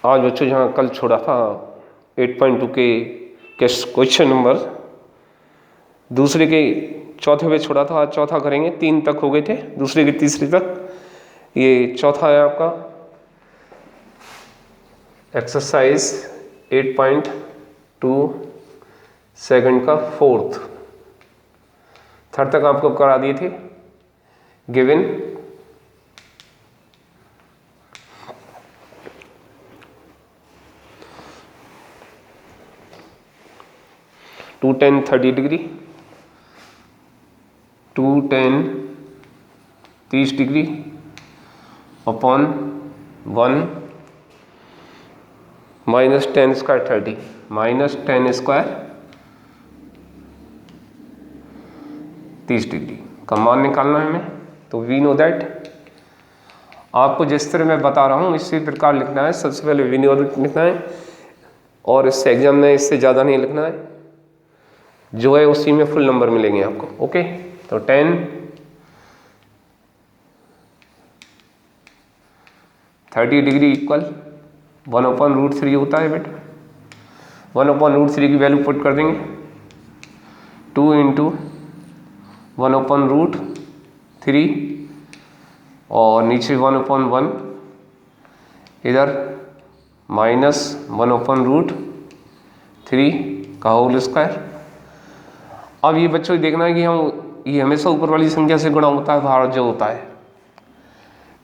आज बच्चों जहाँ कल छोड़ा था 8.2 के क्वेश्चन नंबर दूसरे के चौथे पे छोड़ा था, आज चौथा करेंगे। 3 तक हो गए थे, दूसरे के तीसरे तक, ये चौथा है आपका एक्सरसाइज 8.2 सेकंड का फोर्थ। थर्ड तक आपको करा दिए थे। Given two tan 30 degree, 2tan 30 degree upon 1 minus 10 square 30 minus 10 square 30 degree का मान निकालना है हमें। तो वी नो दैट, आपको जिस तरह मैं बता रहा हूँ इसी प्रकार लिखना है। सबसे पहले वी नो लिखना है और इससे एग्जाम में इससे ज़्यादा नहीं लिखना है, जो है उसी में फुल नंबर मिलेंगे आपको। ओके, तो 10 30 डिग्री इक्वल 1/√3 होता है बेटा। 1/√3 की वैल्यू पुट कर देंगे, 2 इंटू 1/√3 और नीचे 1/1 इधर माइनस 1/√3 का होल स्क्वायर। अब ये बच्चों देखना है कि ये हमेशा ऊपर वाली संख्या से गुणा होता है, बाहर जो होता है।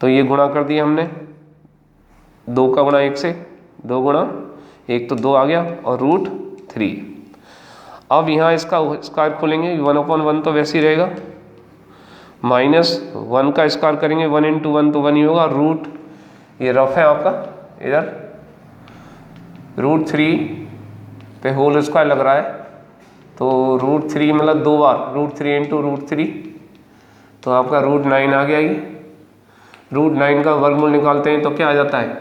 तो ये गुणा कर दिया हमने, 2 का गुणा 1 से, 2 गुणा 1 तो 2 आ गया और √3। अब यहाँ इसका स्क्वायर खोलेंगे, 1/1 तो वैसे ही रहेगा, माइनस 1 का स्क्वायर करेंगे, 1 इंटू 1 तो 1 ही होगा। रूट ये रफ है आपका, इधर √3 पे होल स्क्वायर लग रहा है, तो √3 मतलब 2 बार, √3 इंटू √3 तो आपका √9 आ गया। ये √9 का वर्गमूल निकालते हैं तो क्या आ जाता है,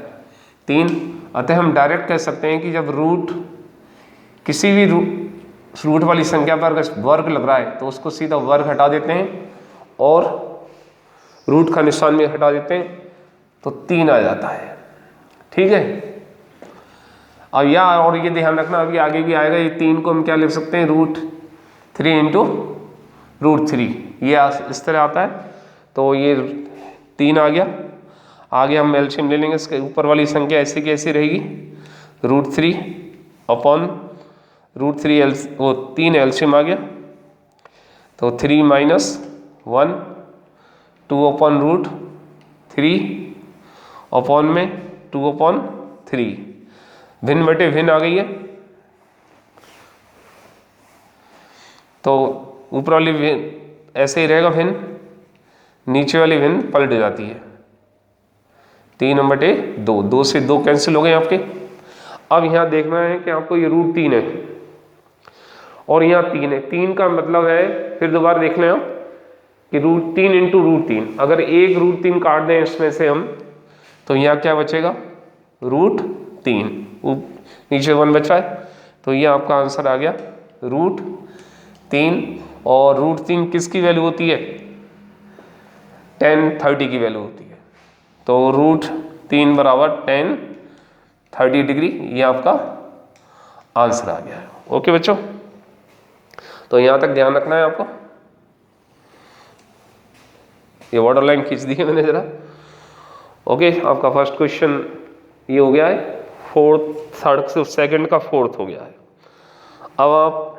3। अतः हम डायरेक्ट कह सकते हैं कि जब रूट किसी भी रूट वाली संख्या पर अगर वर्ग लग रहा है तो उसको सीधा वर्ग हटा देते हैं और रूट का निशान में हटा देते हैं तो 3 आ जाता है। ठीक है, अब और ये ध्यान रखना, अभी आगे भी आएगा, ये 3 को हम क्या लिख सकते हैं, √3 इंटू √3, ये इस तरह आता है। तो ये 3 आ गया। आगे हम एलसीएम ले लेंगे, इसके ऊपर वाली संख्या ऐसी की ऐसी रहेगी, √3 अपॉन √3 वो 3 एलसीएम आ गया, तो 3 माइनस 1 2/√3 अपॉन में 2/3, भिन्न बटे भिन्न आ गई है। तो ऊपर वाली भिन्न ऐसे ही रहेगा, भिन्न नीचे वाली भिन्न पलट जाती है, 3/2, 2 से 2 कैंसिल हो गए आपके। अब यहाँ देखना है कि आपको ये √3 है और यहाँ 3 है। 3 का मतलब है, फिर दोबारा देख लें आप कि √3 इंटू √3, अगर एक √3 काट दें इसमें से हम तो यहाँ क्या बचेगा, √3, नीचे 1 बचा है, तो ये आपका आंसर आ गया √3। और √3 किसकी वैल्यू होती है, tan 30 की वैल्यू होती है, तो √3 बराबर tan 30 डिग्री, ये आपका आंसर आ गया है। ओके बच्चों, तो यहाँ तक ध्यान रखना है आपको। ये बॉर्डर लाइन खींच दी है मैंने जरा। ओके, आपका फर्स्ट क्वेश्चन ये हो गया है, थर्ड से सेकंड का फोर्थ हो गया है। अब आप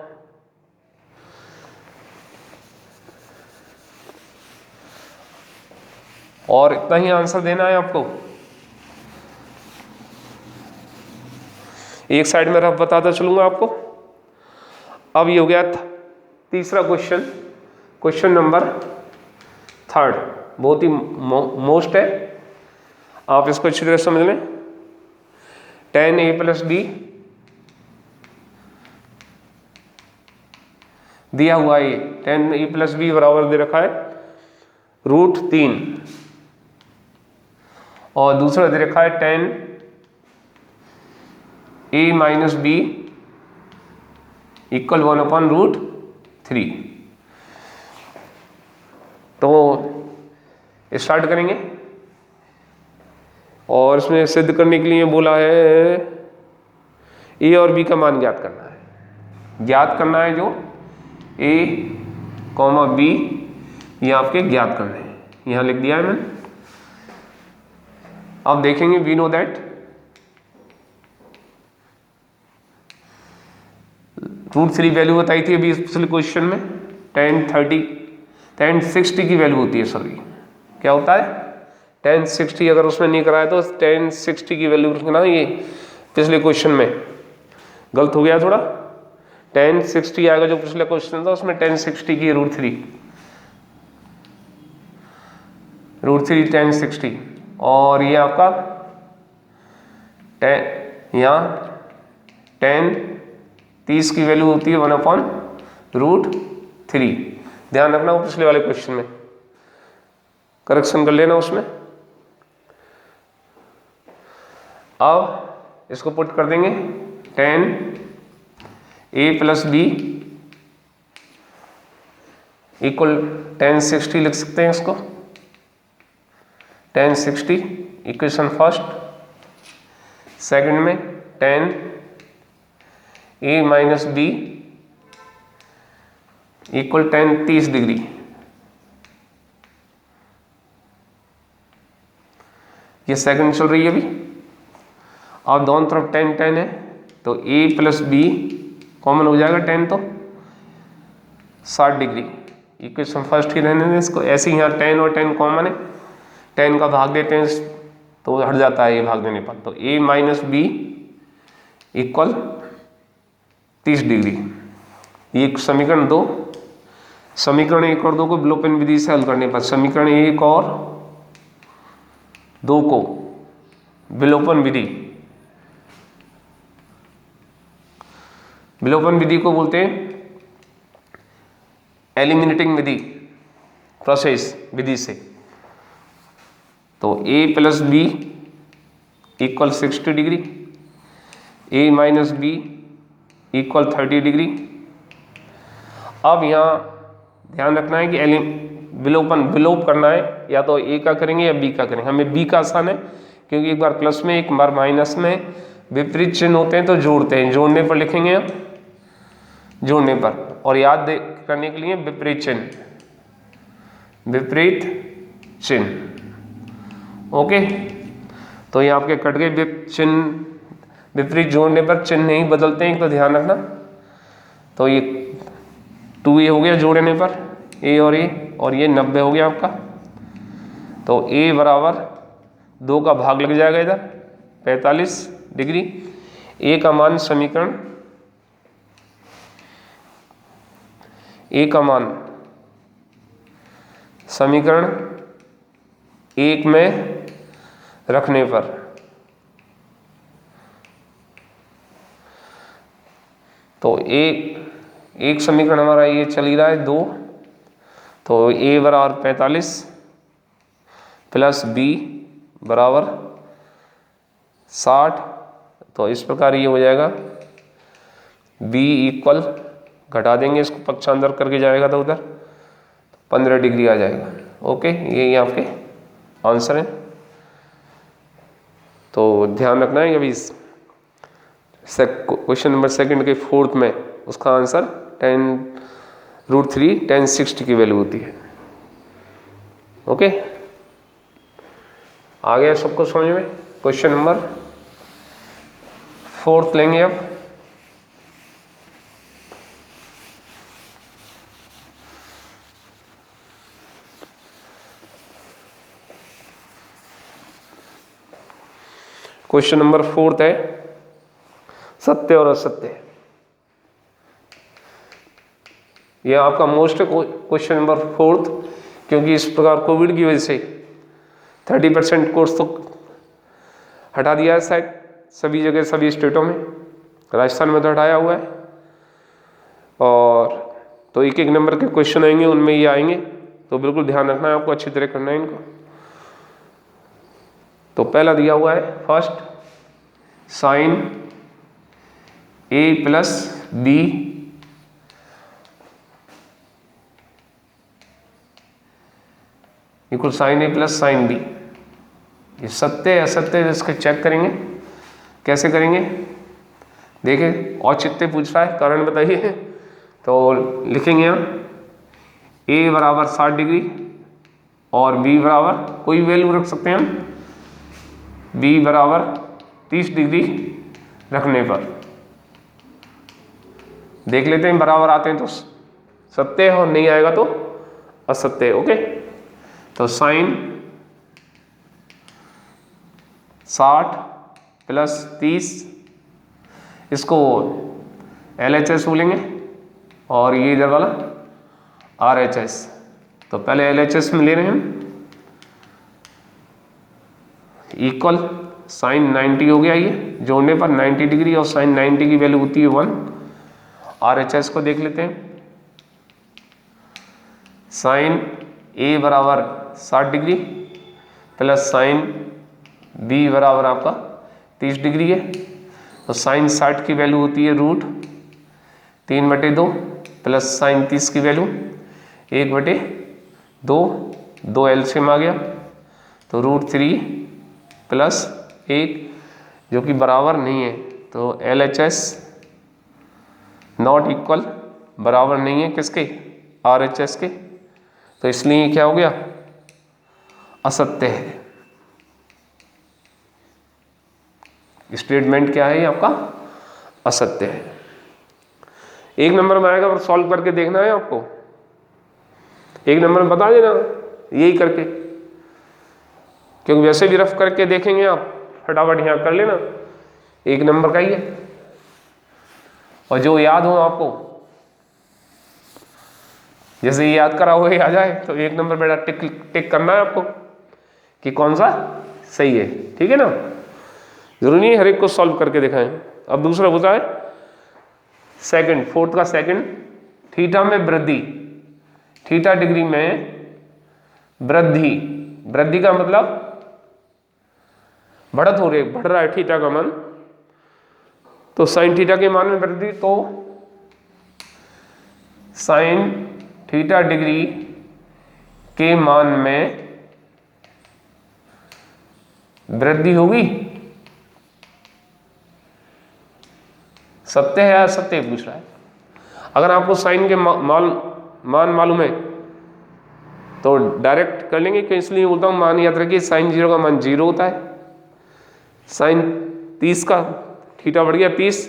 और इतना ही आंसर देना है आपको। एक साइड में रफ बताता चलूंगा आपको। अब ये हो गया तीसरा क्वेश्चन, क्वेश्चन नंबर 3, बहुत ही मोस्ट है, आप इसको अच्छी तरह समझ लें। tan a + b दिया हुआ है, tan a + b बराबर दे रखा है √3 और दूसरा दे रखा है tan a - b इक्वल 1/√3। तो स्टार्ट करेंगे और इसमें सिद्ध करने के लिए बोला है ए और बी का मान ज्ञात करना है। ज्ञात करना है जो ए कॉमा बी ये आपके ज्ञात करने हैं, यहाँ लिख दिया है मैंने। अब देखेंगे वी नो दैट √3 वैल्यू बताई थी अभी इस पिछले क्वेश्चन में, 1060 की वैल्यू होती है सॉरी, क्या होता है 1060, अगर उसमें नहीं कराया तो 1060 की वैल्यू रखना। ये पिछले क्वेश्चन में गलत हो गया थोड़ा, 1060 आएगा जो पिछले क्वेश्चन था उसमें 1060 की √3 1060, और ये आपका 30 की वैल्यू होती है 1/√3। ध्यान रखना वो पिछले वाले क्वेश्चन में, करेक्शन कर लेना उसमें। अब इसको पुट कर देंगे 10a + b इक्वल 1060 लिख सकते हैं इसको, 1060 इक्वेशन फर्स्ट। सेकंड में 10a - b इक्वल 10 डिग्री। ये सेकंड चल रही है अभी, और दोनों तरफ 10 है तो a + b कॉमन हो जाएगा 10 तो 60 डिग्री। इक्वेशन फर्स्ट ही रहने दें इसको ऐसे ही, यहाँ 10 और 10 कॉमन है, 10 का भाग देते हैं तो हट जाता है ये भाग देने पर, तो a - b इक्वल 30 डिग्री। ये समीकरण 2। समीकरण 1 और 2 को विलोपन विधि से हल करने पर समीकरण 1 और 2 को विलोपन विधि को बोलते हैं एलिमिनेटिंग विधि, प्रोसेस विधि से। तो a + b equal 60 degree, a - b equal 30 degree. अब यहाँ ध्यान रखना है कि विलोप करना है, या तो a का करेंगे या b का करेंगे। हमें b का आसान है क्योंकि एक बार प्लस में एक बार माइनस में विपरीत चिन्ह होते हैं तो जोड़ते हैं, जोड़ने पर लिखेंगे हम, जोड़ने पर। और याद करने के लिए विपरीत चिन्ह, ओके। तो ये आपके कट गए चिन्ह, विपरीत जोड़ने पर चिन्ह नहीं बदलते हैं, तो ध्यान रखना। तो ये 2a हो गया जोड़ने पर, a और a, और ये 90 हो गया आपका। तो a बराबर 2 का भाग लग जाएगा इधर 45 डिग्री। a का मान समीकरण समीकरण 1 में रखने पर तो एक समीकरण हमारा ये चल ही रहा है 2, तो a बराबर 45 प्लस b बराबर 60। तो इस प्रकार ये हो जाएगा b इक्वल, घटा देंगे इसको, पक्षांतर करके जाएगा तो उधर 15 डिग्री आ जाएगा। ओके, ये आपके आंसर है। तो ध्यान रखना है अभी क्वेश्चन नंबर सेकंड के फोर्थ में उसका आंसर 10√3 1060 की वैल्यू होती है। ओके, आ गया सबको समझ में। क्वेश्चन नंबर फोर्थ लेंगे अब। क्वेश्चन नंबर फोर्थ है सत्य और असत्य। यह आपका मोस्ट क्वेश्चन नंबर फोर्थ, क्योंकि इस प्रकार कोविड की वजह से 30% कोर्स तो हटा दिया है शायद सभी जगह, सभी स्टेटों में। राजस्थान में तो हटाया हुआ है, और तो एक एक नंबर के क्वेश्चन आएंगे, उनमें ये आएंगे, तो बिल्कुल ध्यान रखना है आपको, अच्छी तरह करना है इनको। तो पहला दिया हुआ है first, sine a + b equal sine a + sine b। ये सत्य है असत्य, इसके चेक करेंगे। कैसे करेंगे? देखिए औचित्य पूछ रहा है, कारण बताइए। तो लिखेंगे हम ए बराबर 60 डिग्री और बी बराबर कोई वैल्यू रख सकते हैं हम, बी बराबर 30 डिग्री रखने पर देख लेते हैं बराबर आते हैं तो सत्य है और नहीं आएगा तो असत्य है। ओके, तो साइन 60 प्लस 30 इसको LHS बोलेंगे और ये इधर वाला RHS। तो पहले LHS में ले रहे हैं हम, इक्वल साइन 90 हो गया, ये जोड़ने पर 90 डिग्री और साइन 90 की वैल्यू होती है 1। RHS को देख लेते हैं, साइन A बराबर 60 डिग्री प्लस साइन B बराबर आपका 30 डिग्री है। तो साइन 60 की वैल्यू होती है √3/2 प्लस साइन 30 की वैल्यू 1/2, 2 एलसीएम आ गया तो √3 प्लस 1 जो कि बराबर नहीं है। तो LHS नॉट इक्वल, बराबर नहीं है किसके? RHS के। तो इसलिए क्या हो गया? असत्य है। स्टेटमेंट क्या है ये आपका? असत्य है। 1 नंबर में आएगा, पर सॉल्व करके देखना है आपको। 1 नंबर में बता देना यही करके, क्योंकि वैसे भी रफ करके देखेंगे आप, फटाफट यहाँ कर लेना, 1 नंबर का ही है। और जो याद हो आपको, जैसे ये याद करा हुआ आ जाए तो 1 नंबर बेटा टिक करना है आपको कि कौन सा सही है। ठीक है ना? जरूरी नहीं हर एक को सॉल्व करके दिखाएं। अब दूसरा होता है सेकंड, फोर्थ का सेकंड, थीटा में वृद्धि, थीटा डिग्री में वृद्धि। वृद्धि का मतलब बढ़त हो रही है, बढ़ रहा है थीटा का मान, तो साइन थीटा के मान में वृद्धि, तो साइन थीटा डिग्री के मान में वृद्धि होगी। सत्य है या असत्य पूछ रहा है। अगर आपको साइन के मान मालूम है तो डायरेक्ट कर लेंगे, क्यों इसलिए बोलता हूं, मान याद रखिए साइन 0 का मान 0 होता है, साइन 30 का थीटा बढ़ गया 30,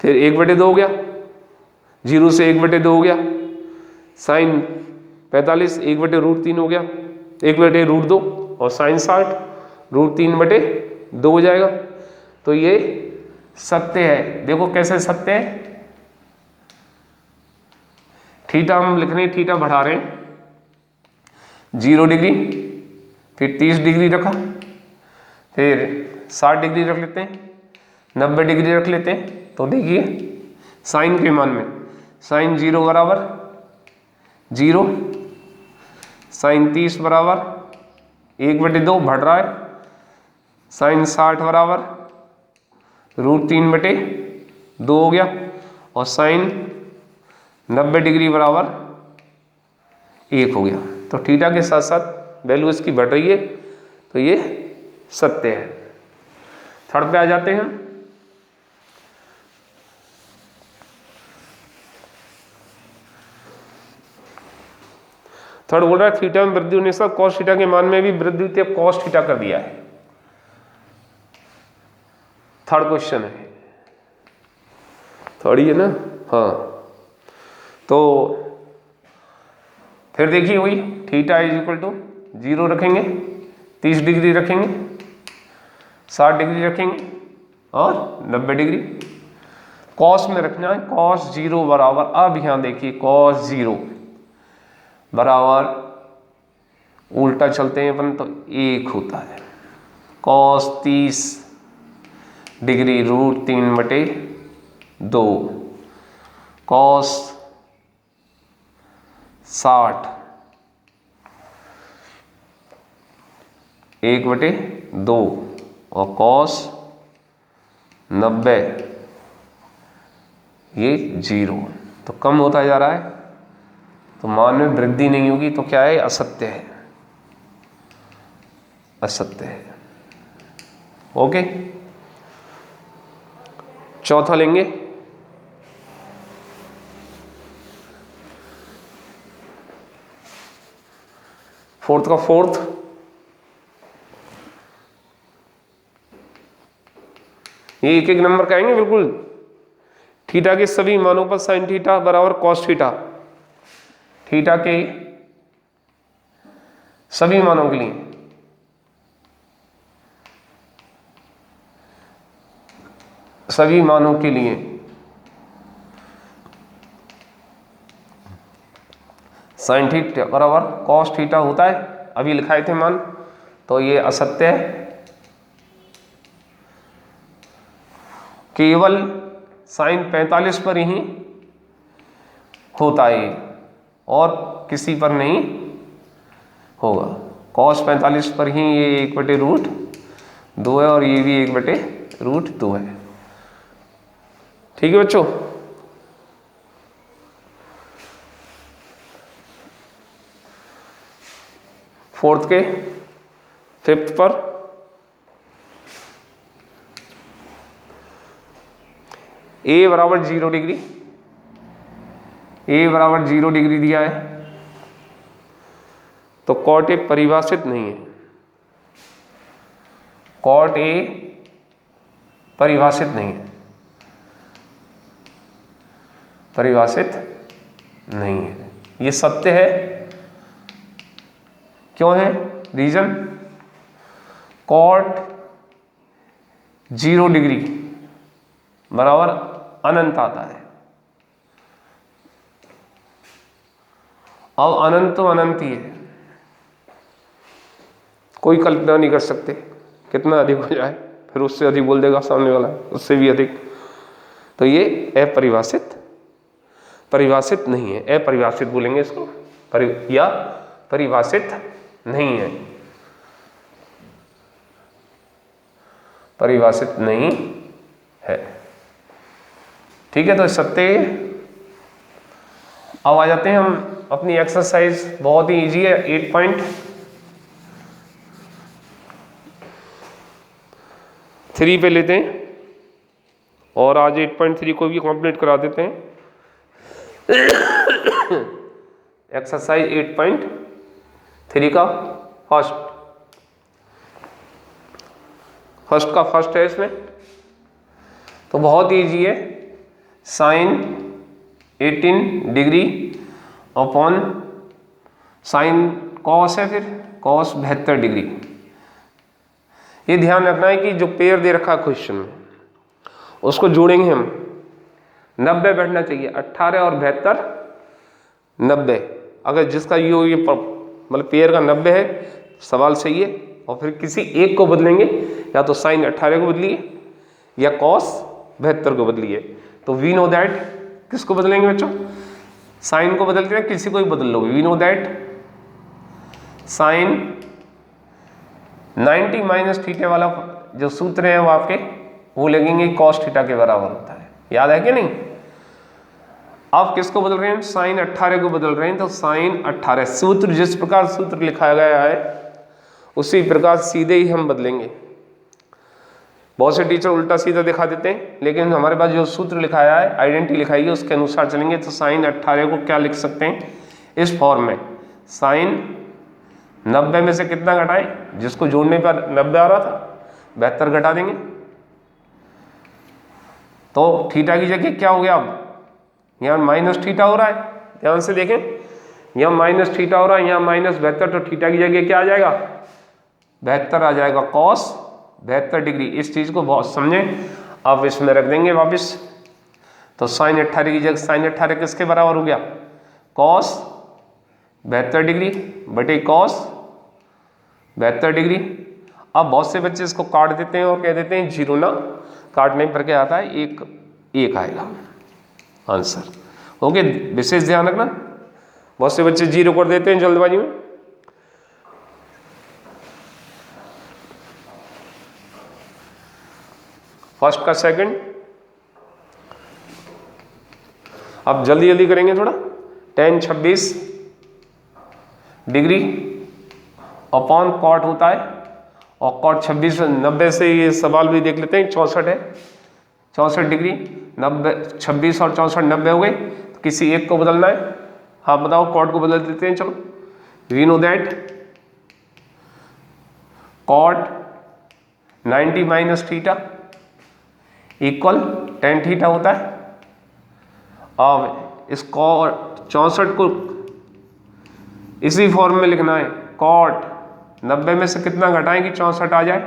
फिर 1/2 हो गया, 0 से 1/2 हो गया, साइन 45 1/√3 हो गया, 1/√2, और साइन 60 √3/2 हो जाएगा। तो ये सत्य है। देखो कैसे सत्य है, थीटा हम लिख रहे हैं, थीटा बढ़ा रहे हैं 0 डिग्री, फिर 30 डिग्री रखा, फिर 60 डिग्री रख लेते हैं, 90 डिग्री रख लेते हैं। तो देखिए साइन के मान में साइन 0 बराबर 0, साइन 30 बराबर 1/2 बढ़ रहा है, साइन 60 बराबर √3/2 हो गया, और साइन 90 डिग्री बराबर 1 हो गया। तो थीटा के साथ साथ वैल्यू इसकी बढ़ रही है, तो ये सत्य है। थर्ड पे आ जाते हैं। थर्ड बोल रहा है थीटा में वृद्धि होने से कॉस थीटा के मान में भी वृद्धि होती है, कॉस थीटा कर दिया है। थर्ड क्वेश्चन है, थर्ड ही है ना? हाँ, तो फिर देखिए वही थीटा = 0 रखेंगे, 30 डिग्री रखेंगे, 60 डिग्री रखेंगे और 90 डिग्री। कॉस में रखना है, कॉस 0 बराबर, अब यहां देखिए कॉस 0 बराबर उल्टा चलते हैं अपन तो 1 होता है, कॉस 30 डिग्री √3/2, कॉस 60 1/2 और कॉस 90 ये 0। तो कम होता जा रहा है, तो मान में वृद्धि नहीं होगी, तो क्या है? असत्य है। असत्य है। ओके, चौथा लेंगे। फोर्थ का फोर्थ, ये एक एक नंबर का आएंगे बिल्कुल। थीटा के सभी मानों पर साइन थीटा बराबर कॉस थीटा, थीटा के सभी मानों के लिए सभी मानों के लिए साइन थीटा बराबर कॉस थीटा होता है। अभी लिखाए थे मान, तो ये असत्य है। केवल साइन 45 पर ही होता है और किसी पर नहीं होगा। कॉस 45 पर ही ये 1/√2 है और ये भी 1/√2 है। ठीक है बच्चों, फोर्थ के फिफ्थ पर a बराबर 0 डिग्री, a बराबर 0 डिग्री दिया है, तो कॉट ए परिभाषित नहीं है। कॉट ए परिभाषित नहीं है, परिभाषित नहीं है। ये सत्य है। क्यों है? रीजन, कॉट 0 डिग्री बराबर अनंत आता है। अब अनंत तो अनंत ही है, कोई कल्पना नहीं कर सकते कितना अधिक हो जाए, फिर उससे अधिक बोल देगा सामने वाला, उससे भी अधिक। तो ये अपरिभाषित, परिभाषित नहीं है। अपरिभाषित बोलेंगे इसको, या परिभाषित नहीं है, परिभाषित नहीं है। ठीक है, तो सत्य। अब आ जाते हैं हम अपनी एक्सरसाइज, बहुत ही इजी है। 8.3 पे लेते हैं और आज 8.3 को भी कंप्लीट करा देते हैं। एक्सरसाइज 8.3 का फर्स्ट का फर्स्ट है इसमें, तो बहुत इजी है। Sine 18 degree upon sine cos है, फिर कॉस 72 डिग्री। ये ध्यान रखना है कि जो पेयर दे रखा है क्वेश्चन में, उसको जोड़ेंगे हम। 90 बैठना चाहिए, 18 और 72 90। अगर जिसका ये मतलब पेयर का 90 है, सवाल सही है। और फिर किसी एक को बदलेंगे, या तो साइन 18 को बदलिए या कॉस 72 को बदलिए। तो वी नो दैट, किसको बदलेंगे बच्चों? साइन को बदलते हैं, किसी को भी बदल लो। We know that sine 90 minus theta वाला जो सूत्र है वो आपके वो लगेंगे कॉस थीटा के बराबर होता है। याद है कि नहीं? आप किसको बदल रहे हैं? साइन 18 को बदल रहे हैं। तो साइन 18 सूत्र, जिस प्रकार सूत्र लिखा गया है उसी प्रकार सीधे ही हम बदलेंगे। बहुत से टीचर उल्टा सीधा दिखा देते हैं, लेकिन हमारे पास जो सूत्र लिखाया है, आइडेंटिटी लिखाई है, उसके अनुसार चलेंगे। तो साइन 18 को क्या लिख सकते हैं? इस फॉर्म में, साइन 90 में से कितना घटाएं? जिसको जोड़ने पर 90 आ रहा था, 72 घटा देंगे। तो थीटा की जगह क्या हो गया? अब यहाँ माइनस थीटा हो रहा है, ध्यान से देखें, यहाँ माइनस थीटा हो रहा है, यहाँ माइनस 72। तो थीटा की जगह क्या आ जाएगा? 72 आ जाएगा, कॉस 72 डिग्री। इस चीज को बहुत समझें। अब इसमें रख देंगे वापस। तो साइन 18 की जगह साइन 18 किसके बराबर हो गया? कॉस 72 डिग्री बटे कॉस 72 डिग्री। अब बहुत से बच्चे इसको काट देते हैं और कह देते हैं 0 ना, काटने पर क्या आता है? एक आएगा आंसर। ओके, विशेष ध्यान रखना, बहुत से बच्चे 0 कर देते हैं जल्दबाजी में। फर्स्ट का सेकंड, अब जल्दी जल्दी करेंगे थोड़ा। tan 26 डिग्री अपॉन कॉट होता है और कॉट 26 90 से ये सवाल भी देख लेते हैं, 64 है, 64 डिग्री, 90 26 और 64 90 हो गए, तो किसी एक को बदलना है। हाँ बताओ, कॉट को बदल देते हैं, चलो। We know that cot 90 minus theta equal tan theta होता है। अब इस कॉट 64 को इसी फॉर्म में लिखना है, कॉट 90 में से कितना घटाएं कि 64 आ जाए,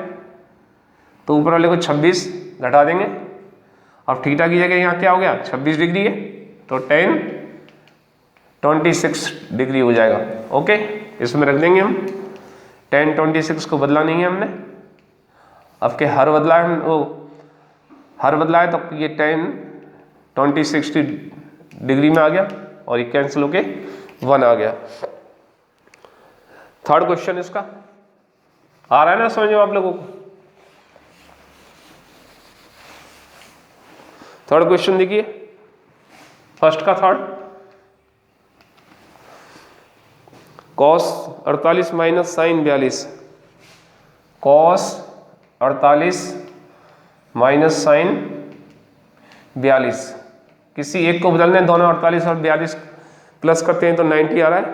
तो ऊपर वाले को 26 घटा देंगे। अब थीटा की जगह यहाँ क्या हो गया, 26 डिग्री है, तो tan 26 डिग्री हो जाएगा। ओके, इसमें रख देंगे हम, tan 26 को बदला नहीं है हमने, अब के हर बदला है, हर बदला है, तो ये tan 26 डिग्री में आ गया और ये कैंसिल होके 1 आ गया। थर्ड क्वेश्चन इसका आ रहा है ना समझ में आप लोगों को? थर्ड क्वेश्चन देखिए, फर्स्ट का third, cos 48 minus sine 42, cos 48 minus sine 42, किसी एक को बदलने, दोनों 48 और 42 प्लस करते हैं तो 90 आ रहा है,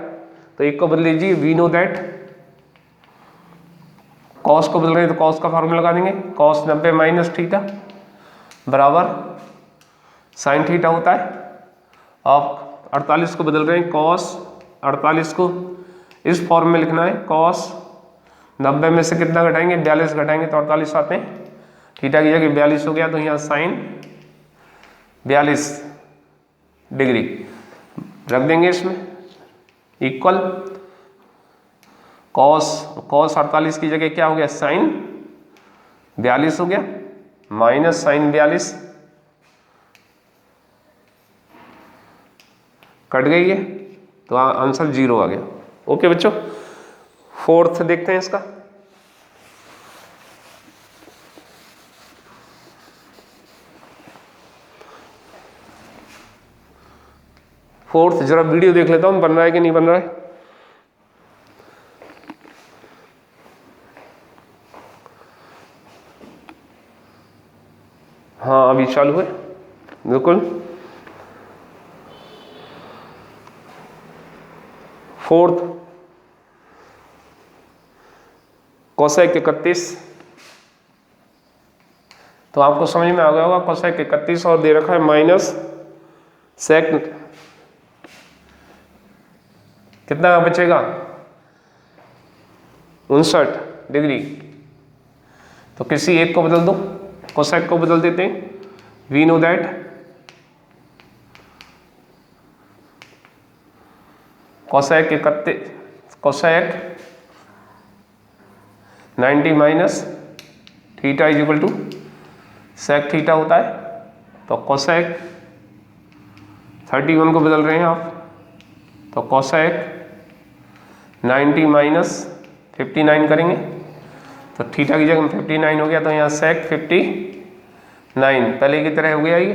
तो एक को बदल लीजिए। वी नो दैट कॉस को बदल रहे हैं तो कॉस का फॉर्मूला लगा देंगे, cos 90 माइनस थीटा बराबर साइन थीटा होता है। अब 48 को बदल रहे हैं, cos 48 को इस फॉर्म में लिखना है, cos 90 में से कितना घटाएंगे, 42 घटाएंगे तो 48 आते हैं, थीटा की जगह 42 हो गया, तो यहाँ साइन 42 डिग्री रख देंगे इसमें, इक्वल cos 48 की जगह क्या हो गया, साइन 42 हो गया, माइनस साइन 42 कट गई है, तो आंसर 0 आ गया। ओके बच्चों, फोर्थ देखते हैं इसका। फोर्थ जरा वीडियो देख लेता हूं, बन रहा है कि नहीं बन रहा है। हाँ अभी चालू है, बिल्कुल। फोर्थ कोसेक 31, तो आपको समझ में आ गया होगा, कोसेक 31 और दे रखा है माइनस सेक, कितना बचेगा 59 डिग्री, तो किसी एक को बदल दो, कोसेक को बदल देते हैं। We know that cosec 90 minus theta is equal to sec theta होता है, तो कोसेक 31 को बदल रहे हैं आप, तो कोसेक 90 माइनस 59 करेंगे, तो थीटा की जगह 59 हो गया, तो यहाँ सेक 59 पहले की तरह हो गया ये,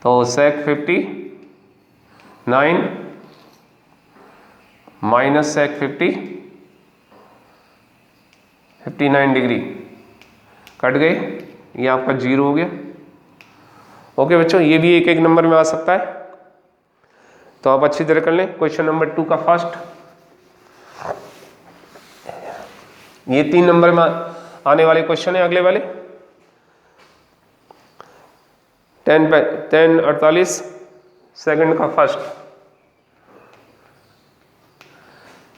तो सेक 59 माइनस सेक 59 डिग्री कट गए, ये आपका 0 हो गया। ओके बच्चों, ये भी एक एक नंबर में आ सकता है, तो आप अच्छी तरह कर लें। क्वेश्चन नंबर 2 का फर्स्ट, ये 3 नंबर में आने वाले क्वेश्चन है अगले वाले। 10:48 सेकंड का फर्स्ट,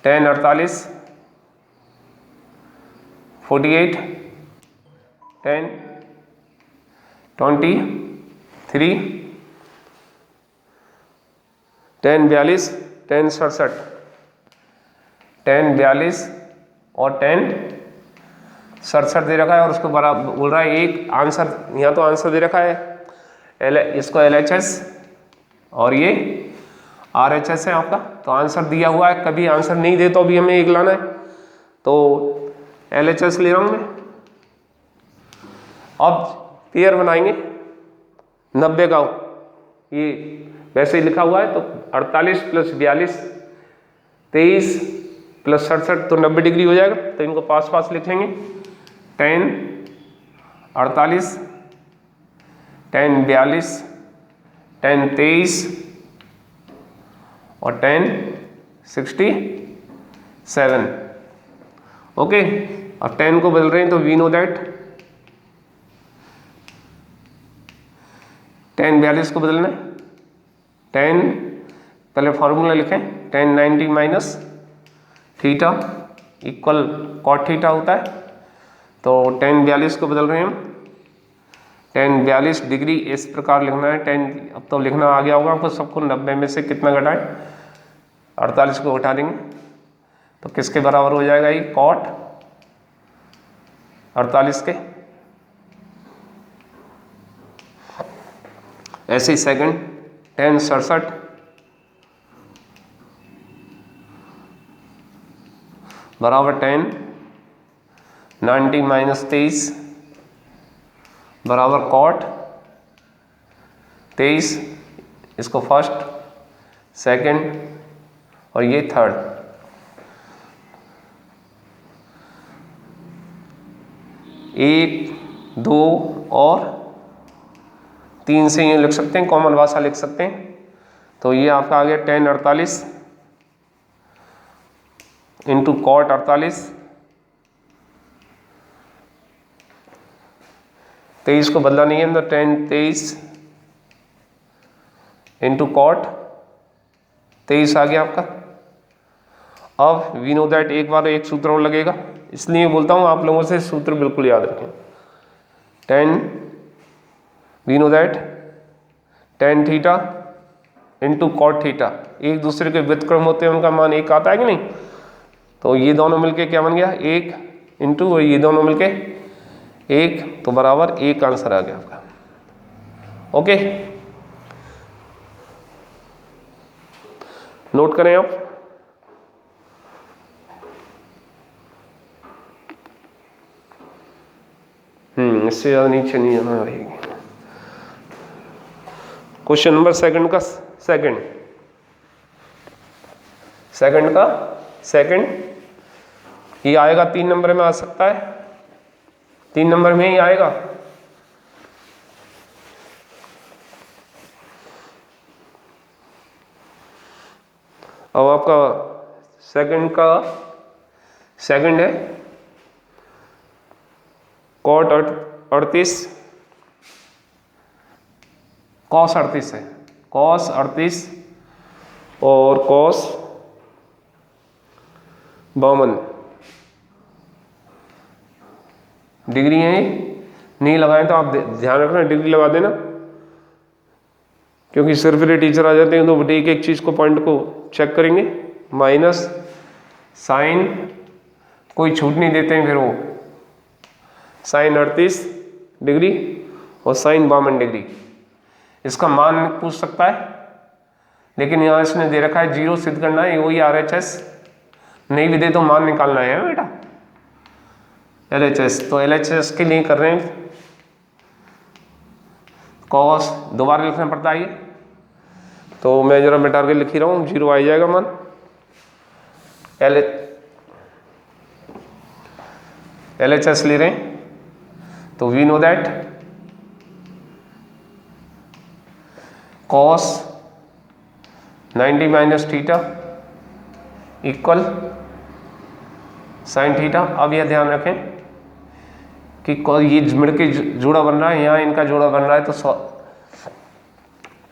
10:48 48 10:23 10:42 10:67 10:42 और 10:67 दे रखा है, और उसको बराबर बोल रहा है एक आंसर, यहाँ तो आंसर दे रखा है इसको LHS और ये RHS है आपका, तो आंसर दिया हुआ है, कभी आंसर नहीं दे तो भी हमें एक लाना है, तो LHS ले रहा हूँ मैं। अब पेयर बनाएंगे 90 का, ये वैसे ही लिखा हुआ है, तो 48 + 42 23 प्लस 67 तो 90 डिग्री हो जाएगा, तो इनको पास पास लिख लेंगे। tan 48, tan 42, tan 23 और tan 67। ओके, अब tan को बदल रहे हैं तो वी नो दैट tan 42 को बदलना है। tan पहले फॉर्मूला लिखें, tan 90 minus theta equal cot theta होता है। तो tan 42 को बदल रहे हैं हम, tan 42 डिग्री इस प्रकार लिखना है। tan अब तो लिखना आ गया होगा आपको सबको, 90 में से कितना घटाएं, 48 को घटा देंगे तो किसके बराबर हो जाएगा ये, कॉट 48 के। ऐसे ही सेकंड tan 67 बराबर tan 90 माइनस 23 बराबर कॉट 23। इसको फर्स्ट, सेकंड और ये थर्ड। एक, दो और तीन से ये लिख सकते हैं, कॉमन भाषा लिख सकते हैं। तो ये आपका आ गया tan 48 इंटू कॉट 48। 23 को बदला नहीं है तो tan 23 इंटू कॉट 23 आ गया आपका। अब वी नो दैट एक बार एक सूत्र और लगेगा, इसलिए बोलता हूँ आप लोगों से सूत्र बिल्कुल याद रखें। tan we know that tan theta into cot theta, एक दूसरे के व्युत्क्रम होते हैं, उनका मान एक आता है कि नहीं। तो ये दोनों मिलके क्या बन गया, एक इंटू ये दोनों मिलके एक, तो बराबर एक आंसर आ गया आपका। ओके, नोट करें आप। इससे ज्यादा नीचे नहीं जाना रहेगी। क्वेश्चन नंबर सेकंड का सेकंड ये आएगा 3 नंबर में, आ सकता है 3 नंबर में ही आएगा। अब आपका सेकंड है कॉट 38 कॉस 38 है, कॉस 38 और कॉस 52 डिग्री है। नहीं लगाएं तो आप ध्यान रखना, डिग्री लगा देना, क्योंकि सिर्फ टीचर आ जाते हैं तो एक एक चीज को, पॉइंट को चेक करेंगे। माइनस साइन कोई छूट नहीं देते हैं, फिर वो साइन 38 डिग्री और साइन 52 डिग्री। इसका मान पूछ सकता है, लेकिन यहाँ इसने दे रखा है 0 सिद्ध करना है, वही RHS नहीं भी दे तो मान निकालना है बेटा, LHS। तो LHS के लिए कर रहे हैं कॉस, दोबारा लिखना पड़ता है ये, तो मैं जरा मिटा के लिख ही रहा हूँ, 0 आ जाएगा मान। LHS ले रहे हैं तो we know that cos 90 minus theta equal sine theta. अब यह ध्यान रखें कि ये मिड़ के जोड़ा बन रहा है, यहाँ इनका जोड़ा बन रहा है, तो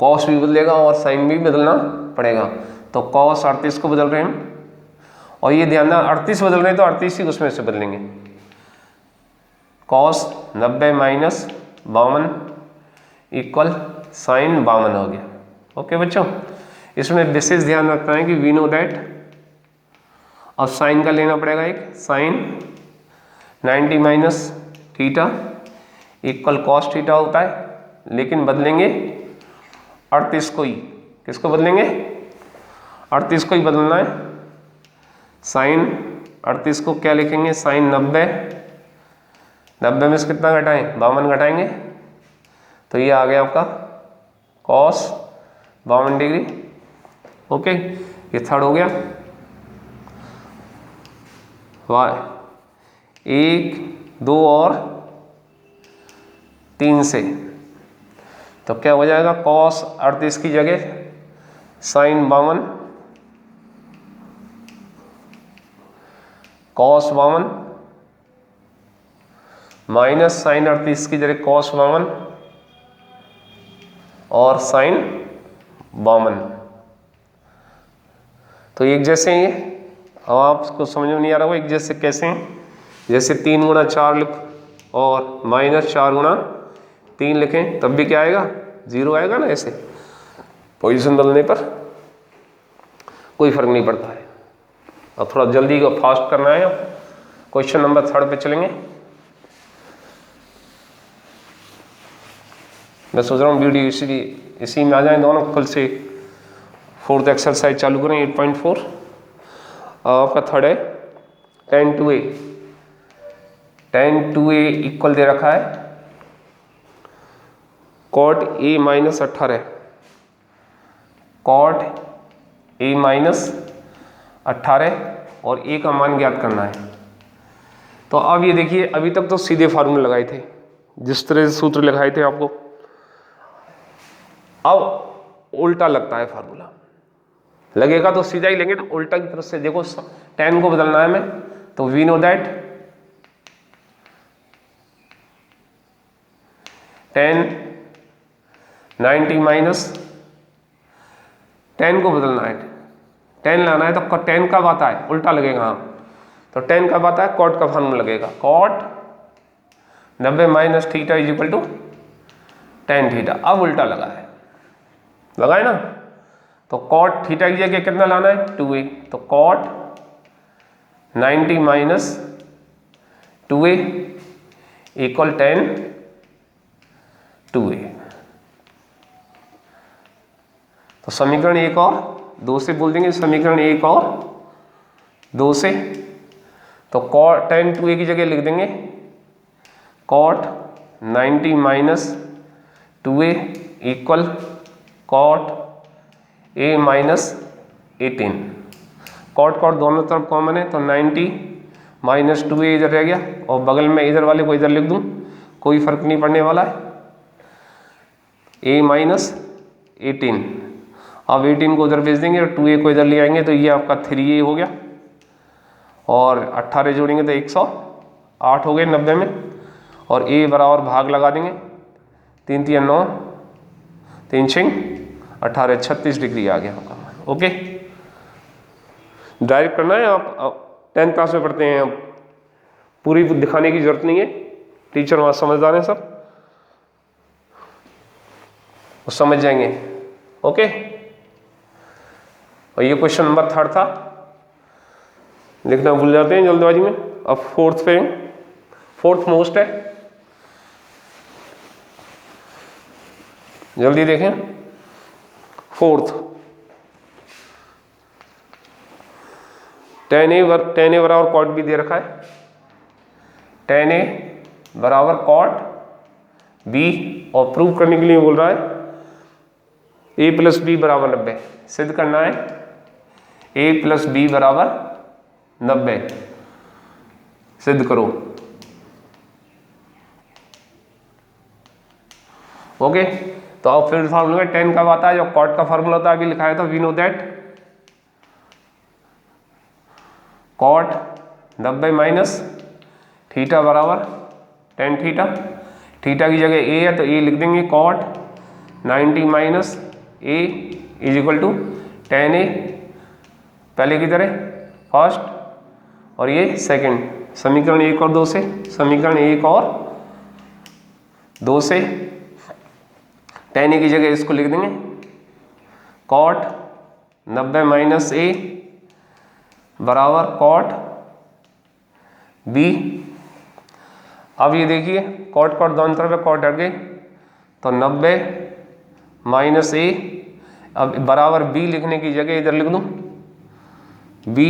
कॉस भी बदलेगा और साइन भी बदलना पड़ेगा। तो कॉस 38 को बदल रहे हैं हम, और ये ध्यान ना 38 बदल रहे हैं तो 38 ही उसमें से बदलेंगे। कॉस 90 माइनस 52 इक्वल साइन 52 हो गया। ओके बच्चों, इसमें विशेष ध्यान रखना है कि वी नो दैट, और साइन का लेना पड़ेगा एक, sine 90 minus theta equal cos theta होता है, लेकिन बदलेंगे 38 को ही। किसको बदलेंगे, 38 को ही बदलना है। साइन 38 को क्या लिखेंगे, साइन 90 में से कितना घटाएं, 52 घटाएंगे, तो ये आ गया आपका कॉस 52 डिग्री। ओके, ये थर्ड हो गया। वाई 1, 2 और 3 से, तो क्या हो जाएगा cos 38 की जगह sin 52, cos 52 माइनस sin 38 की जगह cos 52 और sin 52, तो एक जैसे ही है। अब आपको समझ में नहीं आ रहा हो एक जैसे कैसे हैं, जैसे 3 गुणा 4 लिख और माइनस 4 गुणा 3 लिखें तब भी क्या आएगा, 0 आएगा ना। ऐसे पोजीशन बदलने पर कोई फर्क नहीं पड़ता है। अब थोड़ा जल्दी को फास्ट करना है। क्वेश्चन नंबर 3 पे चलेंगे। मैं सोच रहा हूँ वीडियो इसी में आ जाए दोनों, कल से 4th एक्सरसाइज चालू करें 8.4। आपका 3rd है tan 2a। tan 2a equal दे रखा है cot a minus 18, cot a minus 18 और a का मान ज्ञात करना है। तो अब ये देखिए, अभी तक तो सीधे फार्मूले लगाए थे, जिस तरह से सूत्र लगाए थे आपको, अब उल्टा लगता है फार्मूला। लगेगा तो सीधा ही लेंगे, तो उल्टा की तरफ से देखो, tan को बदलना है हमें, तो we know that tan 90 minus, tan को बदलना है, tan लाना है, तो tan कब आता है, उल्टा लगेगा। हाँ, तो tan कब आता है, cot का फार्मूला लगेगा, cot 90 minus theta is equal to tan theta. अब उल्टा लगा है, लगा है ना। तो cot थीटा की जगह कितना लाना है, 2a, तो cot 90 minus 2a equal tan 2a। तो समीकरण 1 और 2 से बोल देंगे, समीकरण 1 और 2 से, तो cot tan 2a की जगह लिख देंगे cot 90 minus 2a equal cot a minus 18। cot दोनों तरफ कॉमन है, तो 90 माइनस 2a इधर रह गया, और बगल में इधर वाले को इधर लिख दूं, कोई फर्क नहीं पड़ने वाला है, a माइनस 18। अब 18 को उधर भेज देंगे और 2a को इधर ले आएंगे, तो ये आपका 3a हो गया, और 18 जोड़ेंगे तो 108 हो गए 90 में, और a बराबर भाग लगा देंगे, 3 3 9, 3 6 18, 36 डिग्री आ गया आपका। ओके, डायरेक्ट करना है। आप 10th क्लास में पढ़ते हैं, पूरी दिखाने की जरूरत नहीं है, टीचर वहाँ समझदार हैं सब, वो समझ जाएंगे। ओके, और ये क्वेश्चन नंबर 3 था, लिखना भूल जाते हैं जल्दबाजी में। अब 4th पे, 4th मोस्ट है, जल्दी देखें। 4th tan a बराबर cot b दे रखा है, tan a बराबर cot b, और प्रूव करने के लिए बोल रहा है a प्लस बी बराबर 90, सिद्ध करना है a प्लस बी बराबर 90, सिद्ध करो। ओके, तो अब फिर फार्मूला में tan कब आता है, जो cot का फार्मूला होता है, अभी लिखाया था, we know that cot 90 minus theta बराबर tan थीटा। थीटा की जगह a है, तो a लिख देंगे cot 90 minus a is equal to tan a, पहले की तरह फर्स्ट, और ये सेकंड। समीकरण 1 और 2 से, समीकरण 1 और 2 से tan a की जगह इसको लिख देंगे cot 90 माइनस a बराबर cot b। अब ये देखिए, cot दोनों तरफ है, cot हट गए, तो 90 माइनस a, अब बराबर b लिखने की जगह इधर लिख दूं b,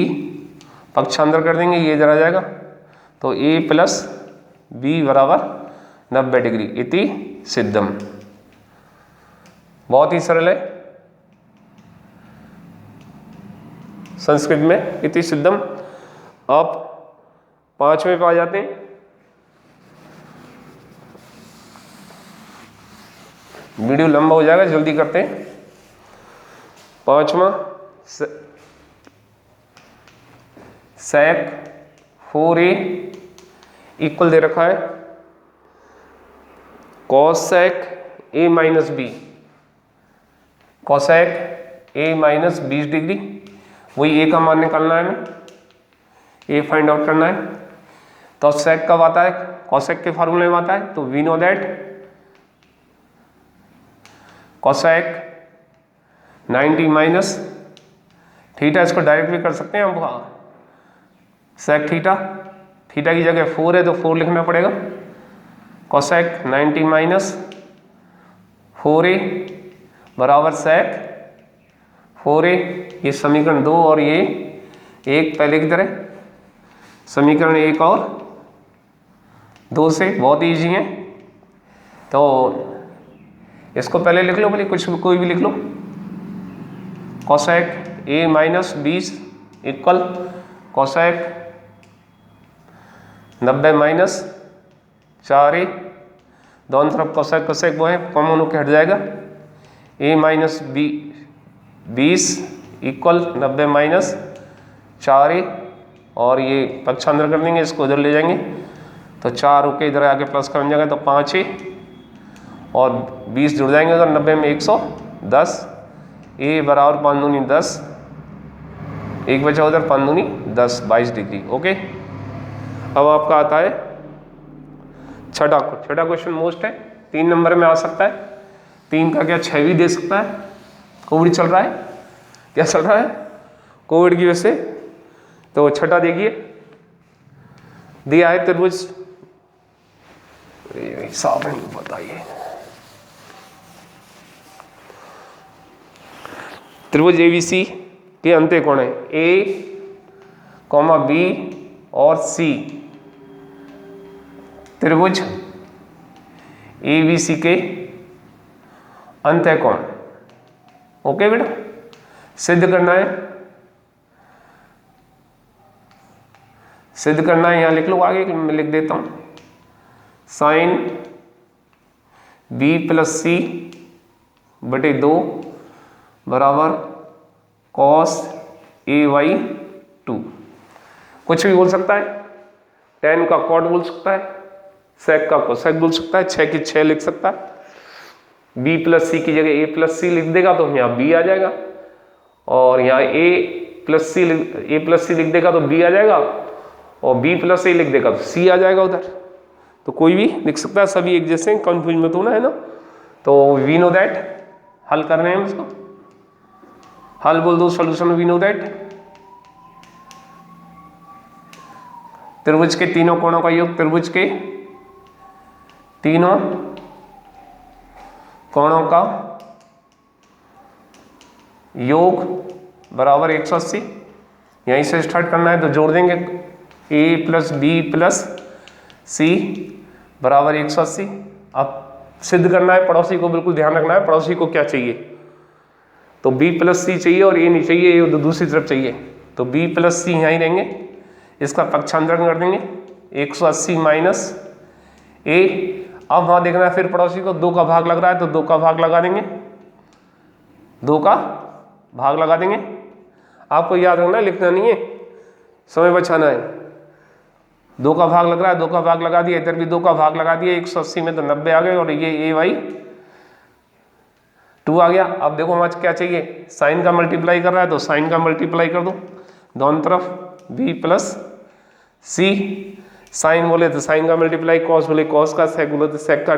पक्षांतर कर देंगे, ये इधर आ जाएगा, तो a प्लस b बराबर 90 डिग्री, इति सिद्धम। बहुत ही सरल है, संस्कृत में इति सिद्धम। अब 5वें पे आ जाते हैं। वीडियो लंबा हो जाएगा, जल्दी करते हैं। 5वां sec 4a इक्वल दे रखा है cosec a minus B, cosec a minus 20 degree. वही a का मान निकालना है, हमें a फाइंड आउट करना है। तो sec कब आता है, cosec के फार्मूले में आता है। तो we know that cosec 90 minus theta, इसको डायरेक्ट भी कर सकते हैं हम, sec थीटा, थीटा की जगह 4 है तो 4 लिखना पड़ेगा। cosec 90 माइनस 4a बराबर sec 4a। ये समीकरण 2 और ये 1 पहले की तरह, समीकरण 1 और 2 से बहुत ईजी है। तो इसको पहले लिख लो, बोले कुछ कोई भी लिख लो। cosec a minus 20 equal cosec 90 minus 4a, दोनों तरफ cosec cosec वो है, कॉमन होकर हट जाएगा। a minus 20 equal 90 minus 4a, और ये पक्षांतर कर देंगे, इसको उधर ले जाएंगे तो 4 होके इधर आके प्लस कर जाएगा तो 5a, और 20 जुड़ जाएंगे उधर, 90 में 110, a बराबर 5 दूनी 10, 1 बचा उधर 5 दूनी 10, 22 डिग्री। ओके, अब आपका आता है छठा क्वेश्चन मोस्ट है, 3 नंबर में आ सकता है। 3 का क्या 6 भी दे सकता है। कोविड चल रहा है, क्या चल रहा है, कोविड की वजह से। तो छठा देखिए, दिया है त्रिभुज, साफ नहीं बताइए, त्रिभुज एबीसी के अंत्य कोण है ए, बी और सी। त्रिभुज एबीसी के अंत्य कोण, ओके बेटा, सिद्ध करना है, सिद्ध करना है। यहां लिख लो, आगे मैं लिख देता हूं, साइन बी प्लस सी बटे 2 बराबर कॉस ए वाई 2। कुछ भी बोल सकता है, tan का कॉट बोल सकता है, sec का कोसेक बोल सकता है, 6 की 6 लिख सकता है। b प्लस सी की जगह a प्लस सी लिख देगा तो यहाँ b आ जाएगा, और यहाँ a प्लस सी लिख देगा तो b आ जाएगा, और b प्लस a लिख देगा तो c आ जाएगा उधर। तो कोई भी लिख सकता है, सभी एक जैसे, कंफ्यूज मत होना है ना। तो वी नो दैट, हल कर रहे हैं हम इसको, हल बोल दो, सॉल्यूशन वी नो दैट। त्रिभुज के तीनों कोणों का योग, त्रिभुज के तीनों कोणों का योग बराबर 180। यहीं से स्टार्ट करना है तो जोड़ देंगे, a प्लस बी प्लस सी बराबर 180। अब सिद्ध करना है, पड़ोसी को बिल्कुल ध्यान रखना है, पड़ोसी को क्या चाहिए, तो b प्लस सी चाहिए और a नहीं चाहिए, ये दूसरी तरफ चाहिए। तो b प्लस सी यहाँ ही रहेंगे, इसका पक्षांतर कर देंगे 180 माइनस a। अब वहाँ देखना है फिर पड़ोसी को 2 का भाग लग रहा है तो 2 का भाग लगा देंगे, 2 का भाग लगा देंगे। आपको याद रखना है, लिखना नहीं है, समय बचाना है। 2 का भाग लग रहा है, 2 का भाग लगा दिया, इधर भी 2 का भाग लगा दिया, 180 में तो 90 आ गए, और ये a बाई 2 आ गया। अब देखो हमारे क्या चाहिए, साइन का मल्टीप्लाई कर रहा है तो साइन का मल्टीप्लाई कर दो दोनों तरफ, b प्लस सी, साइन बोले तो साइन का मल्टीप्लाई, कॉस बोले कॉस का, सेक बोले तो सेक का।